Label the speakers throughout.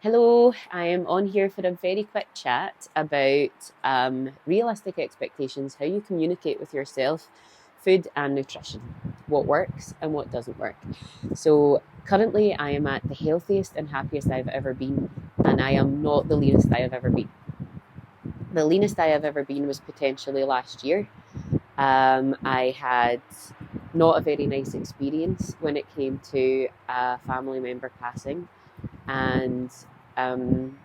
Speaker 1: Hello, I am on here for a very quick chat about realistic expectations, how you communicate with yourself, food and nutrition, what works and what doesn't work. So, currently, I am at the healthiest and happiest I've ever been, and I am not the leanest I have ever been. The leanest I have ever been was potentially last year. I had not a very nice experience when it came to a family member passing, and um,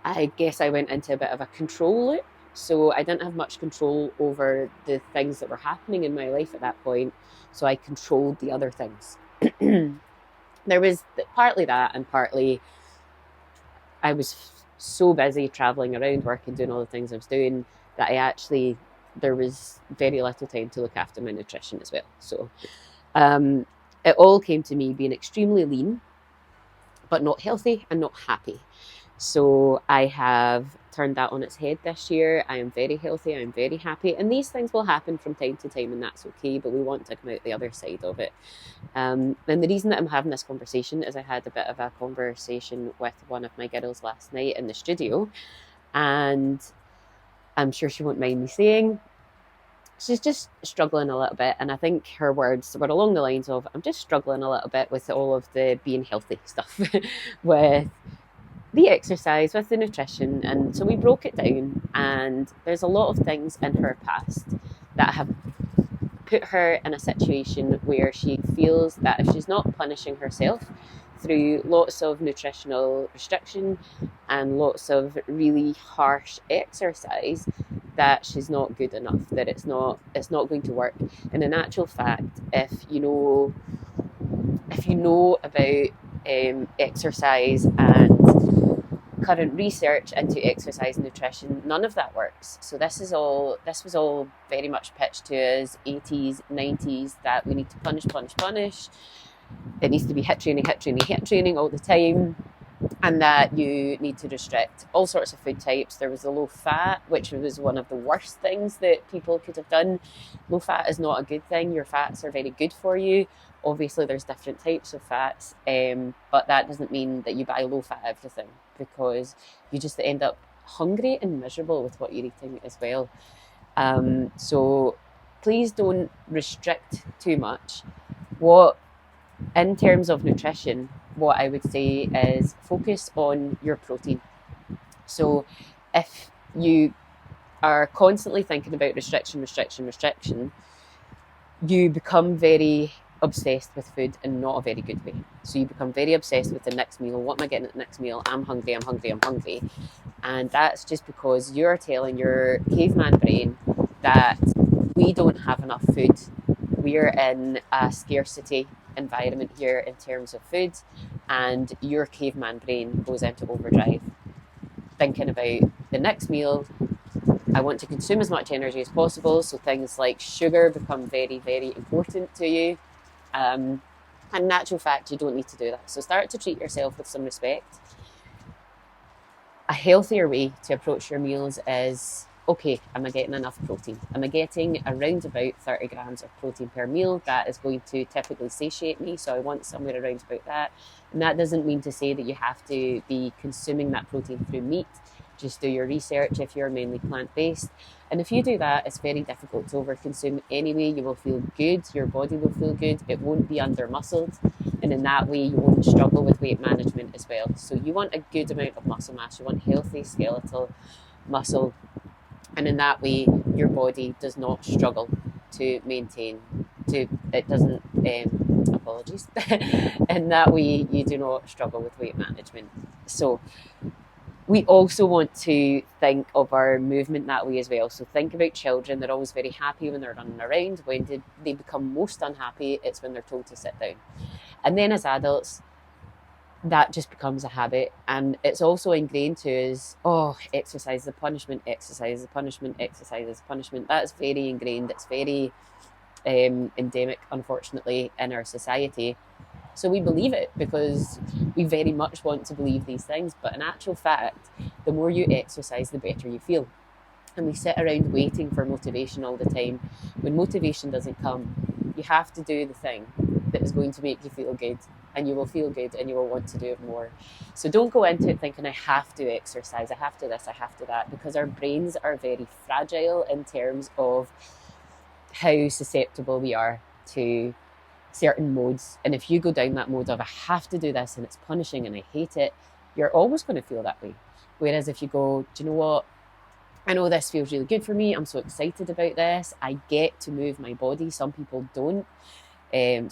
Speaker 1: I guess I went into a bit of a control loop. So I didn't have much control over the things that were happening in my life at that point. So I controlled the other things. There was partly that, and partly I was so busy traveling around work and doing all the things I was doing that there was very little time to look after my nutrition as well. So um, it all came to me being extremely lean, but not healthy and not happy. So I have turned that on its head this year. I am very healthy. I'm very happy. And these things will happen from time to time, and that's okay. But we want to come out the other side of it. And the reason that I'm having this conversation is I had a bit of a conversation with one of my girls last night in the studio. And I'm sure she won't mind me saying she's just struggling a little bit. And I think her words were along the lines of, I'm just struggling a little bit with all of the being healthy stuff, with the exercise, with the nutrition. And so we broke it down, and there's a lot of things in her past that have put her in a situation where she feels that if she's not punishing herself through lots of nutritional restriction and lots of really harsh exercise, that she's not good enough, that it's not going to work. And in actual fact, if you know about exercise and current research into exercise and nutrition, none of that works. So this was all very much pitched to us 80s, 90s, that we need to punish. It needs to be hit training all the time, and that you need to restrict all sorts of food types. There was the low fat, which was one of the worst things that people could have done. Low fat is not a good thing. Your fats are very good for you. Obviously, there's different types of fats, but that doesn't mean that you buy low fat everything, because you just end up hungry and miserable with what you're eating as well. So please don't restrict too much. What In terms of nutrition, what I would say is focus on your protein. So if you are constantly thinking about restriction, you become very obsessed with food in not a very good way. So you become very obsessed with the next meal. What am I getting at the next meal? I'm hungry. And that's just because you're telling your caveman brain that we don't have enough food. We're in a scarcity environment here in terms of food, and your caveman brain goes into overdrive, thinking about the next meal. I want to consume as much energy as possible, so things like sugar become very, very important to you. And in actual fact, you don't need to do that. So start to treat yourself with some respect. A healthier way to approach your meals is, okay, am I getting enough protein? Am I getting around about 30 grams of protein per meal? That is going to typically satiate me, so I want somewhere around about that. And that doesn't mean to say that you have to be consuming that protein through meat. Just do your research if you're mainly plant-based. And if you do that, it's very difficult to overconsume anyway. You will feel good, your body will feel good, it won't be under-muscled, and in that way you won't struggle with weight management as well. So you want a good amount of muscle mass, you want healthy skeletal muscle, and in that way your body does not struggle to maintain, it doesn't, apologies, in that way you do not struggle with weight management. So we also want to think of our movement that way as well. So think about children. They're always very happy when they're running around. When did they become most unhappy? It's when they're told to sit down. And then as adults, that just becomes a habit. And it's also ingrained to us, oh, exercise is a punishment, exercise is a punishment, exercise is a punishment. That's very ingrained. It's very endemic, unfortunately, in our society. So we believe it because we very much want to believe these things. But in actual fact, the more you exercise, the better you feel. And we sit around waiting for motivation all the time. When motivation doesn't come, you have to do the thing that is going to make you feel good. and you will feel good and you will want to do it more. So don't go into it thinking, I have to exercise, I have to this, I have to that, because our brains are very fragile in terms of how susceptible we are to certain modes. And if you go down that mode of, I have to do this and it's punishing and I hate it, you're always going to feel that way. Whereas if you go, do you know what? I know this feels really good for me. I'm so excited about this. I get to move my body. Some people don't.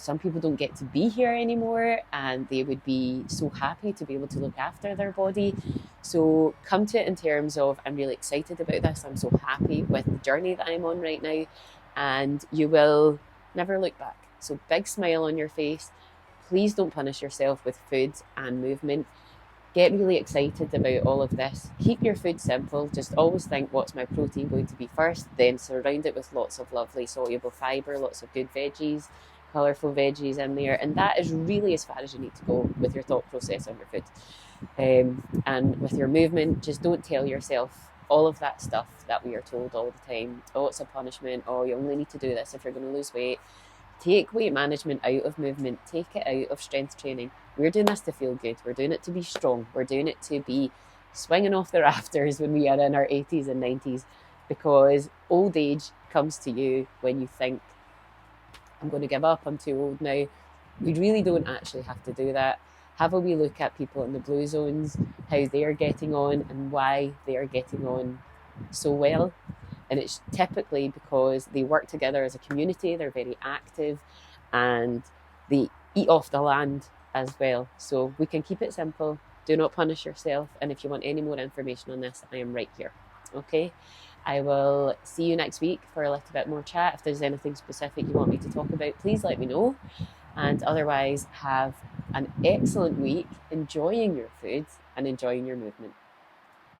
Speaker 1: Some people don't get to be here anymore, and they would be so happy to be able to look after their body. So come to it in terms of, I'm really excited about this. I'm so happy with the journey that I'm on right now, and you will never look back. So big smile on your face. Please don't punish yourself with food and movement. Get really excited about all of this. Keep your food simple. Just always think, what's my protein going to be first? Then surround it with lots of lovely soluble fibre, lots of good veggies, colourful veggies in there. And that is really as far as you need to go with your thought process on your food. And with your movement, just don't tell yourself all of that stuff that we are told all the time. Oh, it's a punishment. Oh, you only need to do this if you're going to lose weight. Take weight management out of movement. Take it out of strength training. We're doing this to feel good. We're doing it to be strong. We're doing it to be swinging off the rafters when we are in our 80s and 90s, because old age comes to you when you think, I'm going to give up, I'm too old now. We really don't actually have to do that. Have a wee look at people in the blue zones, how they're getting on and why they're getting on so well. And it's typically because they work together as a community, they're very active, and they eat off the land as well. So we can keep it simple. Do not punish yourself. And if you want any more information on this, I am right here. Okay? I will see you next week for a little bit more chat. If there's anything specific you want me to talk about, please let me know. And otherwise, have an excellent week, enjoying your food and enjoying your movement.